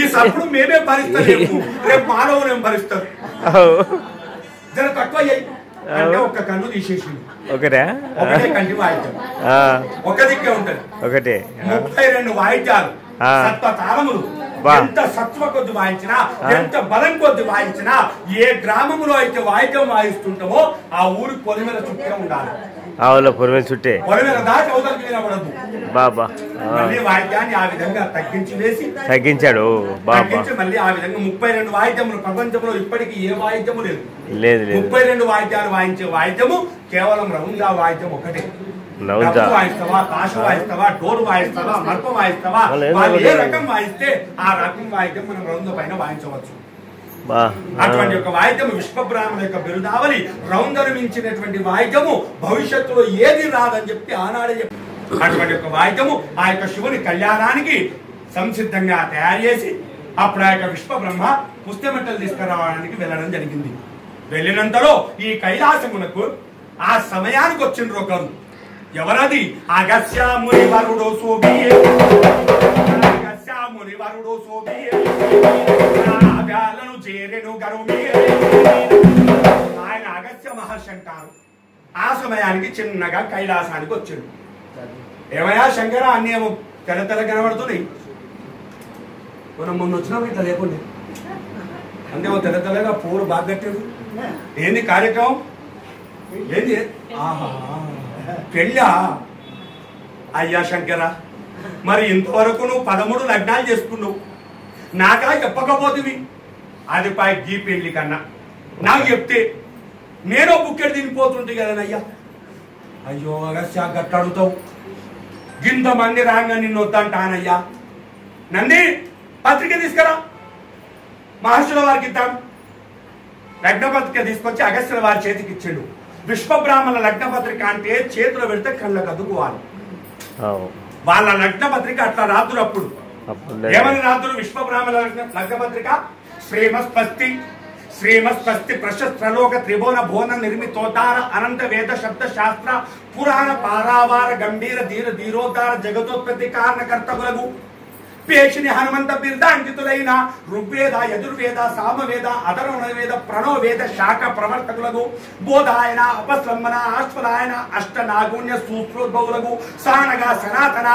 ఈ సప్పుడు మేమే భరిస్తాము, రేపు మానవులేం భరిస్తారు, జర తక్కువ అంటే ఒక్క కన్ను తీసేసింది. ఒకటే కంటి వాయిద్యం ఒక దిక్కే ఉంటది. 32 వాయిద్యాలు సత్వ తాళములు. ఎంత సత్వ కొద్ది వాయించినా, ఎంత బలం కొద్ది వాయించినా, ఏ గ్రామంలో అయితే వాయిద్యం వాయిస్తుంటామో ఆ ఊరి పొలిమేర చుట్టే ఉండాలి. పొలిమేర దాటి అవతలకి వినబడద్దు. మళ్ళీ వాయిద్యాన్ని ఆ విధంగా తగ్గించాడు. మళ్ళీ ఆ విధంగా 32 వాయిద్యములు ప్రపంచంలో ఇప్పటికీ ఏ వాయిద్యము లేదు. 32 వాయిద్యాలు వాయించే వాయిద్యము కేవలం రౌంజా వాయిద్యం ఒకటే. వాయిస్తావా, తాష వాయిస్తావా, డోరు వాయిస్తావా, మర్ప వాయిస్తావా, వాళ్ళు ఏ రకం వాయిస్తే ఆ రకం వాయిద్యం మనం రౌంజ పైన వాయించవచ్చు. అటువంటి యొక్క వాయిద్యము విశ్వబ్రాహ్మణ యొక్క బిరుదావళి. రౌందను మించినటువంటి వాయిద్యము భవిష్యత్తులో ఏది రాదని చెప్పి ఆనాడే చెప్పి అటువంటి యొక్క వాయిద్యము ఆ యొక్క శివుని కళ్యాణానికి సంసిద్ధంగా తయారు చేసి అప్పుడు ఆ యొక్క విశ్వబ్రహ్మ పుస్తమెట్టలు తీసుకురావడానికి వెళ్ళడం జరిగింది. వెళ్ళినంతలో ఈ కైలాసమునకు ఆ సమయానికి వచ్చిండ్రు ఒకరు. ఎవరది? అగస్త్యముని వరుడు సోబియే, అగస్త్యముని వరుడు సోబియే, నాగాలను చేరెను గరుమియే. ఆయన అగస్త్య మహర్షి అంటారు. ఆ సమయానికి చిన్నగా కైలాసానికి వచ్చాడు. ఏమయ్యా శంకర అన్నేమో తెల్ల తెల్ల కనబడుతున్నాయి, మనం మొన్న వచ్చినాము ఇట్లా లేకుండా అంతేమో తెల్ల తెల్లగా పూలు బాగా కట్టాడు. ఏంది కార్యక్రమం? ఏంది? ఆహా పెళ్ళా? అయ్యా శంకర, మరి ఇంతవరకు నువ్వు 13 లగ్నాలు చేసుకున్నావు, నాకా చెప్పకపోతుంది. అది పై గీ పెళ్లి కన్నా నాకు చెప్తే నేను బుక్కెడు తినిపోతుంటే కదనయ్యా. అయ్యో అగస్త్య గట్ట అడుగుతావు, ఇంతమంది రాగా నిన్ను వద్దంటానయ్యా. నంది పత్రిక తీసుకురా, మహర్షుల వారికి ఇద్దాం. లగ్న పత్రిక తీసుకొచ్చి అగస్త్యుల వారి చేతికి ఇచ్చాడు. విశ్వబ్రాహ్మణ లగ్న పత్రిక అంటే చేతిలో పెడితే కళ్ళకు అద్దుకోవాలి. వాళ్ళ లగ్న పత్రిక అట్లా రాత్రులు. అప్పుడు ఏమని రాత్రులు విశ్వబ్రాహ్మణ లగ్న పత్రిక? శ్రీమస్పస్తి శ్రీమస్పస్తి ప్రశస్త్రలోక త్రిభువన భువన నిర్మితోద్ధార అనంత వేద శబ్ద శాస్త్ర పురాణ పారావార గంభీర ధీర ధీరోద్ధార జగతోత్పత్తి కారణకర్తకులకు పేషిని హనుమంత బిర్దాంకితులైన ఋగ్వేద యజుర్వేద సామవేద అధర్వణ వేద ప్రణవ వేద శాఖ ప్రవర్తకులకు బోధాయన అపస్లంబన ఆశ్వరాయన అష్ట నాగుణ్య సూత్రోద్భవులకు సానగ సనాతన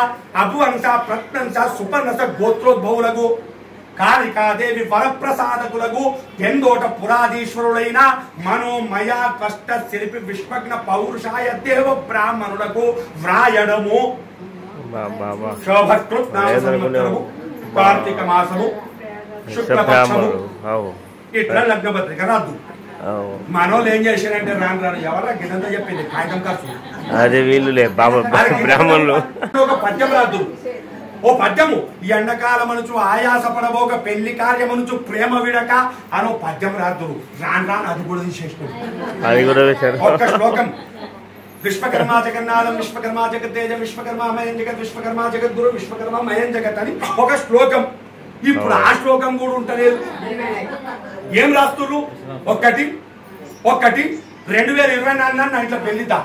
అభువంశ ప్రత్నంశ సుపర్ణస గోత్రోద్భవులకు కాళికాదేవి వరప్రసాదకులకు ఎందోట పురాధీశ్వరుడైన మనోమయ కష్ట శిల్పి విశ్వజ్ఞ పౌరుషాయ దేవ బ్రాహ్మణులకు వ్రాయడము. కార్తీక మాసము శుక్లపక్షము ఇట్లా లగ్న పత్రిక రాదు. మనోళ్ళు ఏం చేశారంటే రాను రాను ఎవరా గిదంతా చెప్పింది కాగితం ఖర్చు. అదే వీళ్ళు బ్రాహ్మణులు ఒక పద్యం రాదు. ఓ పద్యము ఈ ఎండకాలమనుచు ఆయాస పడబోక పెళ్లి కార్యమనుచు ప్రేమ విడక అనో పద్యం రాదు. రాను రాను అది కూడా తీసేసినాడు. అది కూడా ఒక్క శ్లోకం విశ్వకర్మా జగన్నాథం విశ్వకర్మా జగత్తేజం విశ్వకర్మా మయం జగత్ విశ్వకర్మా జగద్గురు విశ్వకర్మా మయం జగత్ అని ఒక శ్లోకం. ఇప్పుడు ఆ శ్లోకం కూడా ఉంటలేదు. ఏం రాస్తున్నారు? ఒక్కటి 2024 నా ఇంట్లో పెళ్లిద్దా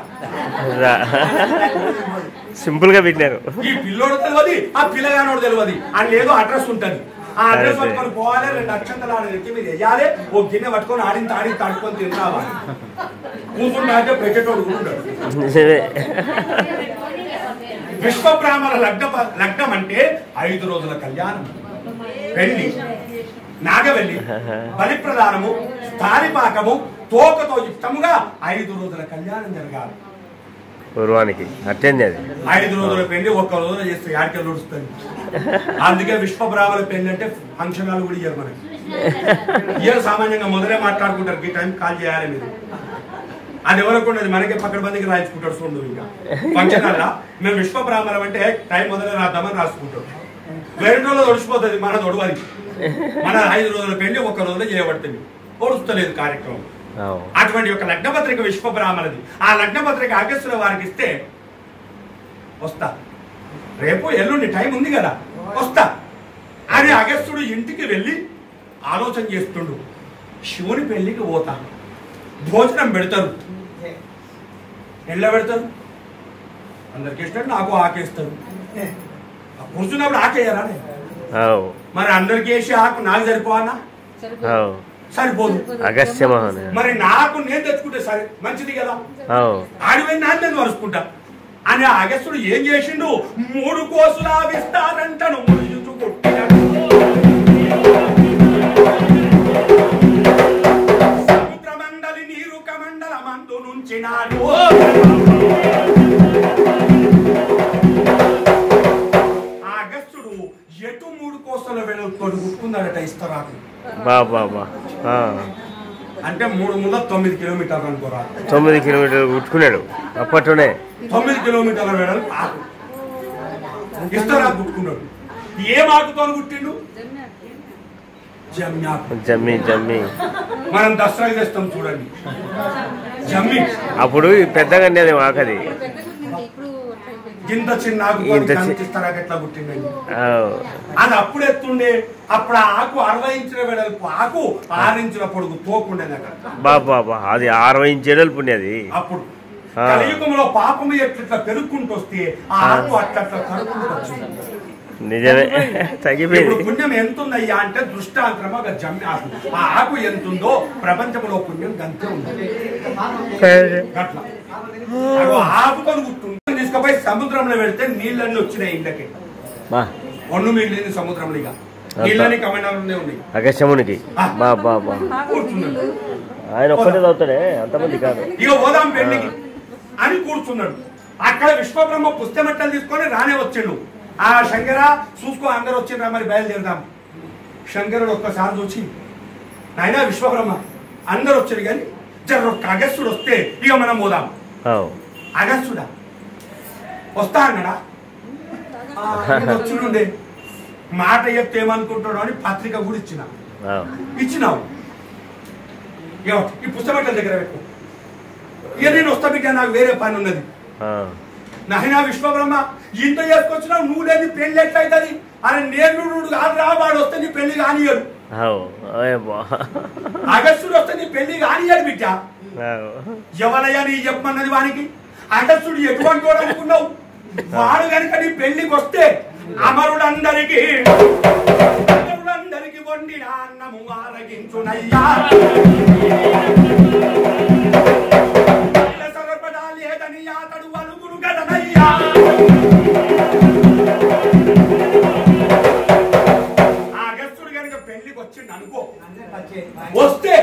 సింపుల్ గా పెట్టినారు. ఈ పిల్లోడు తెలియదు, ఆ పిల్లగానోడు తెలియదు. అని ఏదో అడ్రస్ ఉంటది. ఆ అడ్రస్ పట్టుకొని పోవాలి, 2 అక్షంతలు ఆడకి మీరు వేయాలి, ఓ గిన్నె పట్టుకొని ఆడింత తడుకొని తింటావాలి. కూతురుంటే పెట్టేటోడు ఉంటాడు. విశ్వబ్రాహ్మణ లగ్నం అంటే 5 రోజుల కళ్యాణం, పెళ్లి, నాగవెల్లి, బలిప్రదానము, స్థానిపాకము, తోకతో యుక్తముగా 5 రోజుల కళ్యాణం జరగాలి. పూర్వానికి అట్టేంది అది 5 రోజుల పెళ్లి ఒక్క రోజులో చేస్తే యాడికెళ్ళి ఉడుస్తుంది. అందుకే విశ్వబ్రాహ్మణ పెళ్లి అంటే ఫంక్షన్ హాల్ కూడా ఇయ్యారు మనకి. ఇయ్యారు సామాన్యంగా మొదలే మాట్లాడుకుంటారు ఈ టైం కాల్ చేయాలి మీరు. అది ఎవరికి ఉండదు, మనకే పక్కన బందికి రాయించుకుంటారు. చూడు ఇంకా ఫంక్షన్ హాల్ మేము విశ్వబ్రాహ్మణం అంటే టైం మొదలే రాద్దామని రాసుకుంటాం. వేరే రోజులు ఒడిచిపోతుంది, మన ఒడవది. మన 5 రోజుల పెళ్లి ఒక్క రోజులో చేయబడుతుంది, ఒడుస్తలేదు కార్యక్రమం. అటువంటి ఒక లగ్నపత్రిక విశ్వబ్రాహ్మణది. ఆ లగ్నపత్రిక అగస్త్యుల వారికి ఇస్తే వస్తా, రేపు ఎల్లుండి టైం ఉంది కదా వస్తా అని అగస్త్యుడు ఇంటికి వెళ్ళి ఆలోచన చేస్తుండు. శివుని పెళ్లికి పోతా, భోజనం పెడతారు. ఎట్లా పెడతారు? అందరికి ఇష్టం, నాకు ఆకేస్తారు. కూర్చున్నప్పుడు ఆకేయారా? మరి అందరికి వేసి ఆకు నాకు సరిపోవన్నా? సరిపోదు. మరి నాకు నేను తెచ్చుకుంటే సరే మంచిది కదా, ఆడిపోయి నేను వరుసుకుంటా అని అగస్త్యుడు ఏం చేసిండు? 3 కోసులు విస్తారంటను సముద్రమండలి నీరు కమండల మందు నుంచినాడు. అగస్త్యుడు ఎటు 3 కోసల వెలుగుతోడు గుట్టుకున్నాడట ఇస్తరాకు. అంటే 3 ముళ్ళ 9 కిలోమీటర్లు అనుకోరా. 9 కిలోమీటర్లు గుట్టుకున్నాడు అప్పట్లోనే. 9 కిలోమీటర్ల వేడలు ఆకు ఇస్తరాకు గుట్టుకున్నాడు. ఏం ఆకుతో గుట్టిండు? జమ్మి. జమ్మి మనం దసరా చేస్తాం చూడండి, జమ్మి. అప్పుడు పెద్దగా ఉండేది ఆకది. ఇంత చిన్న ఆకు ఇస్తరాకు ఎట్లా గుట్టిండండి? అది అప్పుడు ఎత్తుండే. అప్పుడు ఆ ఆకు 60 ఇంచుల వెడల్పు ఆకు, 6 ఇంచుల పొడుగు తోకుండేదట. బాబా అది 60 ఇంచు వెడల్పు ఉండేది. అప్పుడు కలియుగంలో పాపము ఎట్లా పెరుగుకుంటూ వస్తే ఆ ఆకు అట్లా కరుకుంటూ వచ్చింది. నిజమే, తగ్గిపోయింది. పుణ్యం ఎంతుందయ్యా అంటే దృష్టాంతరమా జమ్మి ఆకు. ఆ ఆకు ఎంతుందో ప్రపంచంలో పుణ్యం గంతే ఉంది. అట్లా ఆకుకొని గుర్తుంది. తీసుకుపోయి సముద్రంలో పెడితే నీళ్ళన్నీ వచ్చినాయి ఇండ్లకి. ఒన్ను నీళ్ళు సముద్రంలో ఇక నీళ్ళని కమండలంలో ఉన్నాయి. అగస్త్యమునికి కూర్చున్నాడు. ఆయన ఒక్కటే చదువుతాడే, అంతమంది కాదు. ఇక పోదాం పెళ్లికి అని కూర్చున్నాడు. అక్కడ విశ్వబ్రహ్మ పుస్తమెట్టలు తీసుకొని రానే వచ్చిండు. ఆ శంకర చూసుకో అందరు వచ్చిండ్రా, మరి బయలుదేరదాం. శంకరుడు ఒక్కసారి చూసి, నాయన విశ్వబ్రహ్మ అందరు వచ్చారు కానీ జర ఒక్క అగస్త్యుడు వస్తే ఇక మనం పోదాం. అగస్త్యుడా వస్తా అన్నాడా? వచ్చిండే మాట చెప్తే ఏమనుకుంటాడు అని పత్రిక కూడా ఇచ్చినావు. ఈ పుస్తకం దగ్గర పెట్టు. ఇక నేను వస్తా బిడ్డ, నాకు వేరే పని ఉన్నది. నాయన విశ్వబ్రహ్మ ఇంత చేసుకొచ్చినావు, నువ్వు లేని పెళ్లి ఎట్లయితుంది? అరే నేను కాదు రా, వాడు వస్తే నీ పెళ్లి కానియడు. అగస్త్యుడు వస్తే నీ పెళ్లి కానియడు బిడ్డ. ఎవరయ్యా నీ చెప్పమన్నది వానికి? అగస్త్యుడు ఎటువంటి వాడు అనుకున్నావు? వాడు కనుక నీ పెళ్లికి వస్తే అమరులందరికీ వండిన అన్నము ఆరగించునయ్యా. లేదని అతడు అలుగురు కదనయ్యా. అగస్త్యుడు కనుక పెళ్లికి వచ్చిండు అనుకో, వస్తే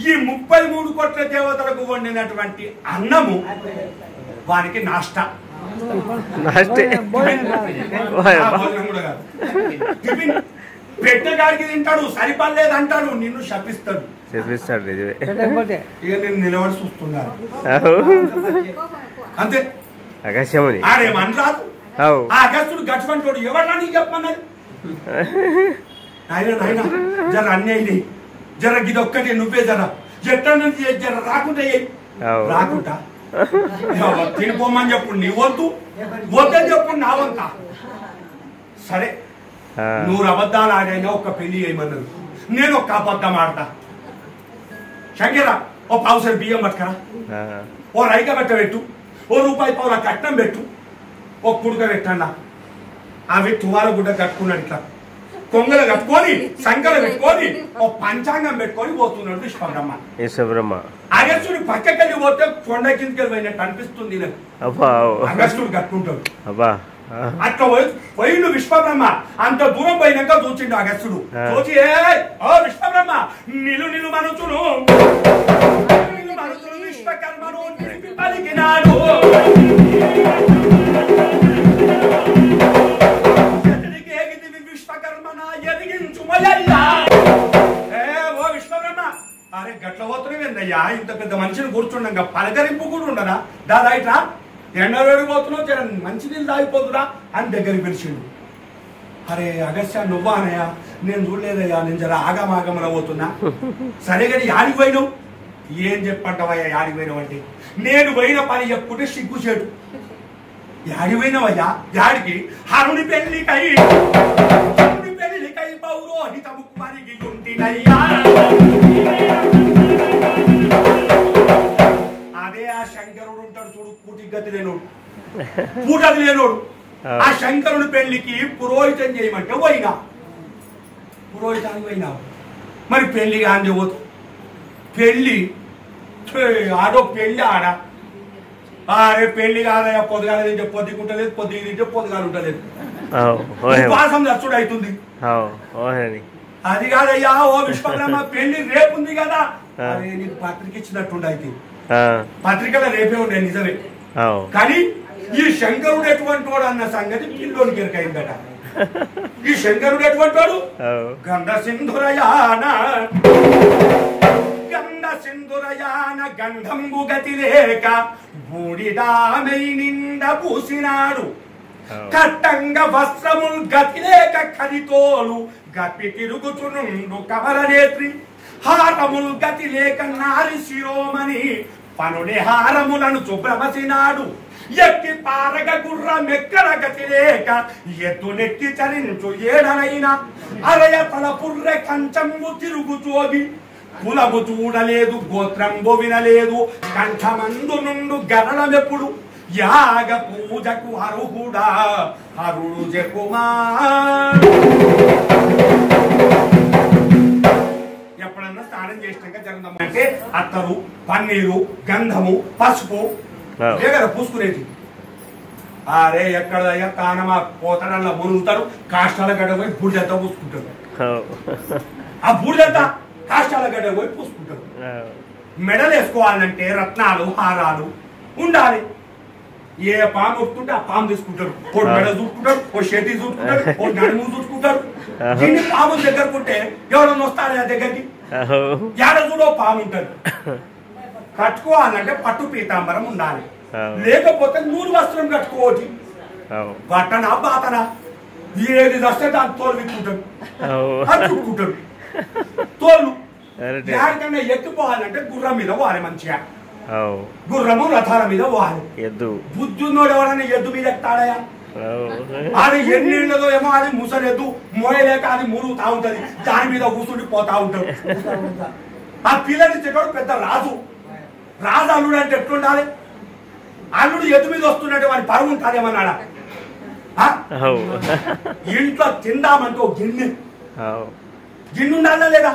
ఈ 33 కోట్ల దేవతలకు వండినటువంటి అన్నము వానికి నాష్టా. పెట్టగాడికి తింటాడు, సరిపడలేదు అంటాడు, నిన్ను శపిస్తాడు. ఇక నేను నిలబడి చూస్తున్నాను అంతే. ఆడేమనరాదు. ఆ అగస్త్యుడు గట్టివంటోడు. ఎవరా నీకు చెప్పమన్నది? నాయన నాయన జర అన్నీ జర ఇది ఒక్కటి నువ్వే జర ఎట్లా జర రాకుండా రాకుండా తినిపోమని చెప్పు. నీ వద్దు వద్దని చెప్పు, నా వంత. సరే 100 అబద్ధాలు ఆడైనా ఒక పెళ్లి చేయమన్నది. నేను ఒక్క అబద్ధం ఆడతా. శంకర ఓ పావుసరి బియ్యం పట్టుకరా, ఓ రైక బట్ట పెట్టు, ఓ రూపాయి పావుల కట్నం పెట్టు, ఓ కుడుక పెట్టండా. అవి తువాల గుడ్డ కట్టుకున్నాడు, ఇట్లా కొంగలు కట్టుకొని సంకలు పెట్టుకొని ఓ పంచాంగం పెట్టుకొని పోతున్నాడు విశ్వబ్రహ్మ. అగస్త్యుడు పక్కకెళ్ళి పోతే కొండ కిందకి పోయినట్టు అనిపిస్తుంది. అగస్త్యుడు కట్టుకుంటాడు. అట్లా పోయిండు విశ్వబ్రహ్మ. అంత దూరం పోయినాక చూచిండు అగస్త్యుడు. చూచి ఓ విశ్వబ్రహ్మ నిలు మనుచును విశ్వకర్మను పలికినాడు. విశ్వకర్మన ఎదిగించుమయ్యా. ఓ విశ్వకర్మ, అరే గట్ల పోతున్నావేందయ్యా? ఇంత పెద్ద మనిషిని కూర్చుండగా పలకరింపు కూడా ఉండదా? దాదాయిట్రా ఎండవేడి పోతున్నావు, జర మంచినీళ్ళు తాగిపోతురా అని దగ్గరికి పిలిచిండు. అరే అగస్త్య నువ్వా అనయ్యా? నేను చూడలేదయ్యా, నేను జర ఆగమాగమన పోతున్నా. సరే కానీ యాడికి పోయినావు? ఏం చెప్పంటావయ్యా యాడికి పోయినావు అంటే? నేను పోయిన పని చెప్పుకుంటే సిగ్గుచేటు. యాడికి పోయినావయ్యా? యాడికి? హరుని పెళ్లికై పౌరోహితము మరిగి ఉంటినయ్యా. అదే ఆ శంకరుడు ఉంటాడు చూడు, పూటి గతి లేనోడు, పూటది లేనోడు. ఆ శంకరుడి పెళ్లికి పురోహితం చేయమంటే పోయినా. పురోహితానికి పోయినావు, మరి పెళ్లి కాని పోతు. పెళ్లి ఆడో పెళ్లి ఆడ. అరే పెళ్లి కాదయ్యా, పొద్దుగాల తింటే పొద్దుకుంటలేదు, పొద్దుగా తింటే పొద్దుగాలు ఉంటలేదు. ఉపాసం దర్శుడు అవుతుంది. అది కాదయ్యా ఓ విశ్వకర్మ, పెళ్లి రేపు ఉంది కదా. అరే నీకు పత్రిక ఇచ్చినట్టుండి అయితే పత్రికలో రేపే ఉండే నిజమే. కానీ ఈ శంకరుడు ఎటువంటి వాడు అన్న సంగతి పిల్లోనికి ఎరకైందట. ఈ శంకరుడు ఎటువంటి వాడు? గంధ సింధురయాన గంధంబు గతి లేక బూడిదామై నిండ పూసినాడు. కట్టంగ వస్త్రముల్ గతి లేక కరితోలు గప్పి తిరుగుచునుండు కమలనేత్రి. హారముల్ గతి లేక నారి శిరోమణి పనుని హారములను శుభ్రమసినాడు. ఎక్కి పారగ గుర్ర మెక్కల గతి లేక ఎత్తు నెక్కి చరించు ఏడనైనా. అరయ తల పుర్రె కంచంబు తిరుగు చోగి కులము చూడలేదు, గోత్రంబు వినలేదు. కంఠమందు నుండు గరళమెప్పుడు యాగ పూజకు అర్హుడా అరుడు చెప్పుమా. ఎప్పుడన్నా స్నానం చేసినాక జరుగుతాం అంటే అత్తరు, పన్నీరు, గంధము, పసుపు కదా పూసుకునేది. అరే ఎక్కడయ్యా తానమా పోతడల్లా మునుగుతారు, కాష్టాల గడ్డ పోయి బూడిదంతా పూసుకుంటారు. ఆ బూడిదంతా కాష్టాల గడ్డ పోయి పూసుకుంటారు. మెడలు వేసుకోవాలంటే రత్నాలు, హారాలు ఉండాలి. ఏ పాము వస్తుంటే ఆ పాము తీసుకుంటారు. ఓ మెడ చూసుకుంటారు, ఓ షెట్టి చూసుకుంటారు, ఓ నడుము చూసుకుంటారు. దీన్ని పాము దగ్గరకుంటే ఎవరన్నా వస్తారా దగ్గరికి? ఏడ చూడో పాము ఉంటుంది. కట్టుకోవాలంటే పట్టు పీతాంబరం ఉండాలి, లేకపోతే నూరు వస్త్రం కట్టుకోవచ్చు. బట్టనా బాతనా ఏది వస్తే దాని తోలు విట్టుకుంటాడు, అది చుట్టుకుంటాడు తోలు. ఎక్కడికన్నా ఎక్కిపోవాలంటే గుర్రం మీద పోవాలి మంచిగా. గుర్రము రథాల మీద పోవాలి. బుద్ధి ఉన్నోడు ఎవరైనా ఎద్దు మీద ఎక్కుతాడయా? అది ఎన్నిళ్ళదో ఏమో, అది ముసలెద్దు మోయలేక అది మురుగుతా ఉంటది, దాని మీద కూర్చుండి పోతా ఉంటాడు. ఆ పిల్లనిచ్చేటోడు పెద్ద రాజు. రాజు అల్లుడు అంటే ఎట్లుండాలి? అల్లుడు ఎద్దు మీద వస్తున్నట్టు వాడి పరువు ఉంటాదేమన్నాడా? ఇంట్లో తిందామంటే ఒక గిన్నె ఉండాలా లేదా?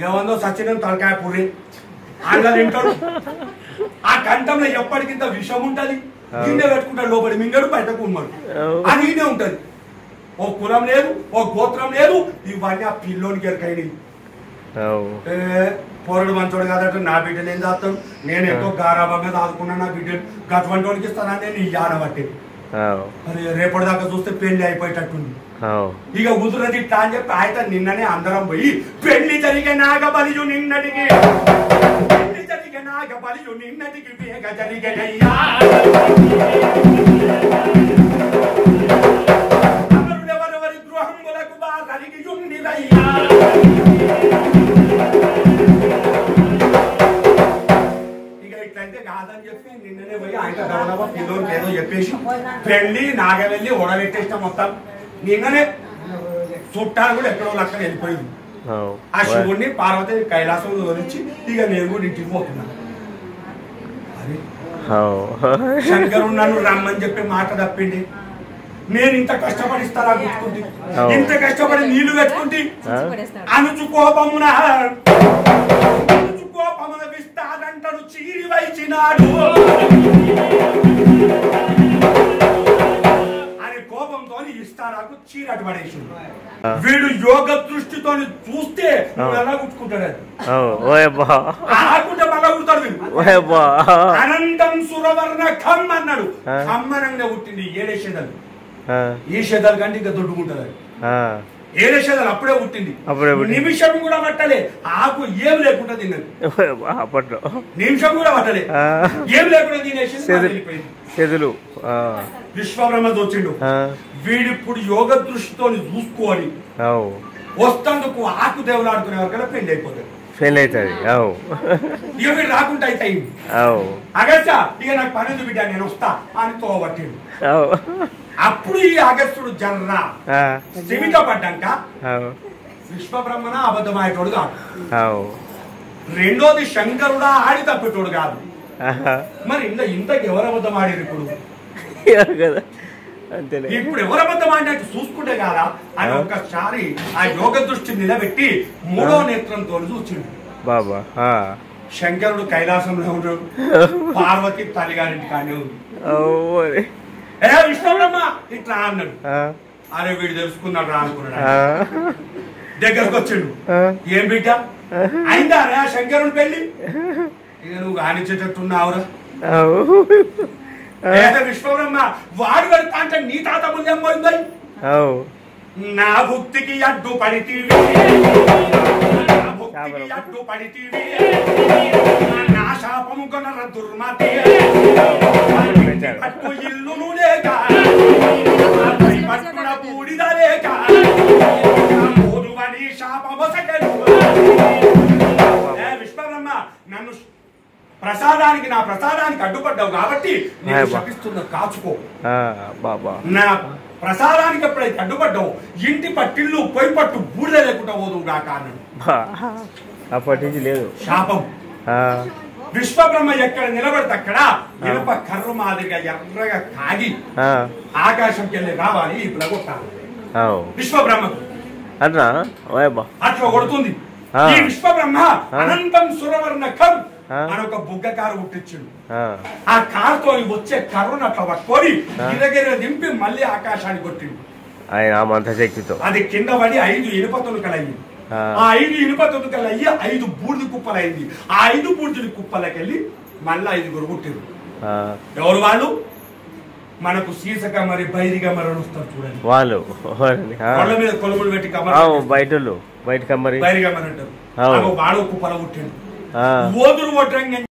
ఏమందో సచినం తలకాయ పూరి అందులో తింటాడు. ఆ కంఠంలో ఎప్పటికింత విషం ఉంటది. గిన్నె పెట్టుకుంటాడు, లోపలి మింగడు, బయటకు ఉమ్మడు. అది గిన్నె ఉంటది. ఓ కులం లేదు, ఓ గోత్రం లేదు. ఇవన్నీ ఆ పిల్లోనికి ఎరకైనవి. పోరడు మంచోడు కాదట, నా బిడ్డలు ఏం చేస్తాడు? నేను ఎంతో గారాభంగా దాదుకున్నా నా బిడ్డలు గటువంటి వాడికి ఇస్తానని నేను ఈ ఆడబట్టి. అరే రేపటి దాకా చూస్తే పెళ్లి అయిపోయేటట్టుంది. ఇక కుదురది ఇట్లా అని చెప్పి ఆయన నిన్ననే అందరం పోయి పెళ్లి జరిగే నాగబలియు నిన్నటికి, పెళ్లి జరిగే నాగబలియు నిన్నటికి వేగ జరిగయ్యా. అమరుడెవరెవరి గృహములకు బారిగి ఉండిరయ్యా. ఇక ఇట్లయితే కాదని చెప్పి నిన్ననే పోయి ఆయన గౌరవ పిల్లలకి ఏదో చెప్పేసి పెళ్లి నాగవెళ్ళి ఓడబెట్టేసిన మొత్తం. నిన్ననే చుట్టాలు కూడా ఎక్కడో లక్షలు వెళ్ళిపోయింది. ఆ శివుడిని పార్వతి కైలాసం గురించి ఇక నేను కూడా ఇంటికి పోతున్నాను. శంకరుడు నన్ను రమ్మని చెప్పి మాట తప్పింది. నేను ఇంత కష్టపడిస్తారా గుర్తుకుంది, ఇంత కష్టపడి నీళ్లు పెట్టుకుంటే అనుచుకోపమున విస్తాదంటను చీరి వైచినాడు అని కోపంతో ఇస్తా తారాకు చీరటి పడేసిండు. వీడు యోగ దృష్టితో చూస్తే నువ్వు ఎలా కుట్టుకుంటాడు అది ఆకుంటే మళ్ళా కుడతాడు వీడు. అనంతం సురవర్ణ ఖమ్ అన్నాడు. ఖమ్మనంగా పుట్టింది 7 శేదలు. ఈ శేదాలు కంటే ఇంకా దొడ్డుకుంటుంది అది. 7 శేదాలు అప్పుడే పుట్టింది. నిమిషం కూడా పట్టలే. ఆకు ఏం లేకుండా తిన్నది. అప్పట్లో నిమిషం కూడా పట్టలే. ఏం లేకుండా తినేసింది. విశ్వబ్రహ్మ వచ్చిండు. వీడిప్పుడు యోగ దృష్టితో చూసుకోని వస్తందుకు ఆకు దేవులాడుకునే వరకు పెళ్లి అయిపోతాడు. ఫెయిల్ అవుతుంది. ఇక వీడు రాకుండా అయితే అగస్త్య ఇక నాకు పని బిడ్డ నేను వస్తా అని తోబట్టిండు. అప్పుడు ఈ అగస్త్యుడు జర్రా స్థిమిత పడ్డాక విశ్వబ్రహ్మణ అబద్ధమయ్యేటోడు కాదు. రెండోది శంకరుడా ఆడి తప్పేటోడు కాదు. మరి ఇంతకు ఎవరు అబద్ధం ఆడారు ఇప్పుడు? ఇప్పుడు ఎవరు అబద్ధం ఆడినట్టు చూసుకుంటే కాదా అని ఒక్కసారి ఆ యోగ దృష్టి నిలబెట్టి 3వ నేత్రంతో చూచిండు. బాబా శంకరుడు కైలాసంలో ఉన్నాడు. పార్వతి తల్లిగారింటి కానీ ఉంది. విష్ణుబ్రహ్మ ఇట్లా అన్నాడు. అరే వీడు తెలుసుకున్నాడు రా అనుకున్నాడు. దగ్గరకు వచ్చిండు. ఏం బిడ్డ అయిందా రా శంకరుని పెళ్లి? ఇక నువ్వు కానిచ్చేటట్టున్నావురా. విశ్వబ్రహ్మ వాడు వెళ్తా అంటే నీ తాత మూల్యం పోయింది. నా భక్తికి అడ్డు పడితీవి, నా భక్తికి అడ్డు పడితీవి, నా శాపము కొనర దుర్మతి పట్టు ఇల్లును లేక పట్టున బూడిద లేక మోదువని శాపమొసకెను. విశ్వబ్రహ్మ నన్ను ప్రసాదానికి నా ప్రసాదానికి అడ్డుపడ్డావు కాబట్టి నేను శపిస్తున్నా కాచుకో. నా ప్రసాదానికి ఎప్పుడైతే అడ్డుపడ్డావు ఇంటి పట్టిల్లు పొయ్యి పట్టు బూడిద లేకుండా పోదు కాక అన్నాడు. అప్పటి నుంచి లేదు శాపం. విశ్వబ్రహ్మ ఎక్కడ నిలబడితే అక్కడ ఇనుప కర్ర మాదిరిగా ఎర్రగా కాగి ఆకాశంకి వెళ్ళి రావాలి ఇప్పుడు కొట్టాలి విశ్వబ్రహ్మకు. అట్లా కొడుతుంది. ఈ విశ్వబ్రహ్మ అనంతం సురవర్ణ ఖమ్ అని ఒక బుగ్గ కారు పుట్టించిండు. ఆ కారుతో వచ్చే కర్రను అట్లా పట్టుకొని గిరగిర దింపి మళ్ళీ ఆకాశానికి కొట్టిండు ఆయన శక్తితో. అది కింద పడి 5 ఇనుప తునుకలయ్యి. ఆ 5 ఇనుప తునుకలు అయ్యి 5 బూడిద కుప్పలు అయింది. ఆ 5 బూడిద కుప్పలకి వెళ్ళి మళ్ళీ 5 పుట్టిరు. ఎవరు వాళ్ళు? మనకు సీసక మరి బైరిగా మరి వస్తారు చూడండి. వాళ్ళు వాళ్ళ మీద కొలుములు పెట్టి బయట కమ్మరి బైరిగా మరి అంటారు. వాడు కుప్పల పుట్టిండు. ఓదురు